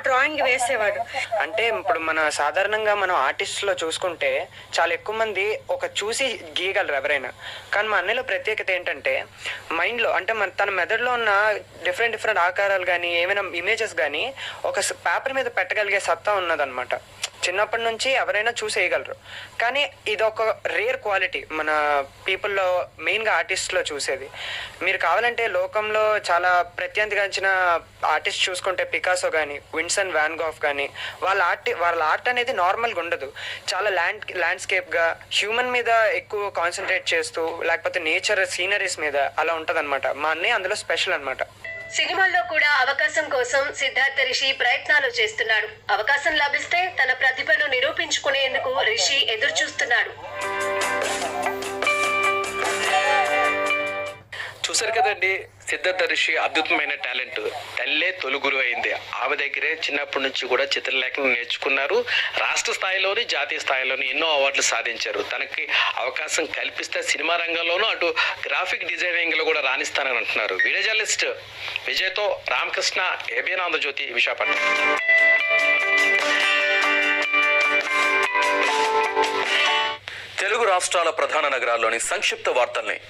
Drawing వేసేవాడు. అంటే ఇప్పుడు మన సాధారణంగా మనం ఆర్టిస్ట్లో చూసుకుంటే చాలా ఎక్కువ మంది ఒక చూసి గీయగలరు ఎవరైనా. కానీ మా అన్నయ్యలో ప్రత్యేకత ఏంటంటే మైండ్లో అంటే తన మెదడులో ఉన్న డిఫరెంట్ ఆకారాలు కానీ ఏమైనా ఇమేజెస్ కానీ ఒక పేపర్ మీద పెట్టగలిగే సత్తా ఉన్నదన్నమాట. చిన్నప్పటి నుంచి ఎవరైనా చూసేయగలరు. కానీ ఇది ఒక రేర్ క్వాలిటీ మన పీపుల్లో, మెయిన్గా ఆర్టిస్ట్లో చూసేది. మీరు కావాలంటే లోకంలో చాలా ప్రత్యేకంచిన ఆర్టిస్ట్ చూసుకుంటే పికాసో కానీ, విన్సెంట్ వ్యాన్ గాఫ్ కానీ, వాళ్ళ ఆర్ట్ అనేది నార్మల్గా ఉండదు. చాలా ల్యాండ్స్కేప్గా హ్యూమన్ మీద ఎక్కువ కాన్సన్ట్రేట్ చేస్తూ, లేకపోతే నేచర్ సీనరీస్ మీద అలా ఉంటుందన్నమాట. మా అన్నయ్య అందులో స్పెషల్ అనమాట. సినిమాల్లో కూడా అవకాశం కోసం సిద్ధార్థ రిషి ప్రయత్నాలు చేస్తున్నాడు. అవకాశం లభిస్తే తన ప్రతిభను నిరూపించుకునేందుకు రిషి ఎదురు చూస్తున్నాడు. చూసారు కదండి, సిద్ధార్థ రిషి అద్భుతమైన టాలెంట్. తల్లే తొలి గురువు అయింది. ఆమె దగ్గరే చిన్నప్పటి నుంచి కూడా చిత్రలేఖనం నేర్చుకున్నారు. రాష్ట్ర స్థాయిలోని, జాతీయ స్థాయిలోని ఎన్నో అవార్డులు సాధించారు. తనకి అవకాశం కల్పిస్తే సినిమా రంగంలోనూ, అటు గ్రాఫిక్ డిజైనింగ్ లో కూడా రాణిస్తానని అంటున్నారు. వీడియో జర్నలిస్ట్ విజయ్తో రామకృష్ణ, ఏబిఎన్ ఆంధ్రజ్యోతి, విశాఖపట్నం. తెలుగు రాష్ట్రాల ప్రధాన నగరాల్లోని సంక్షిప్త వార్తల్ని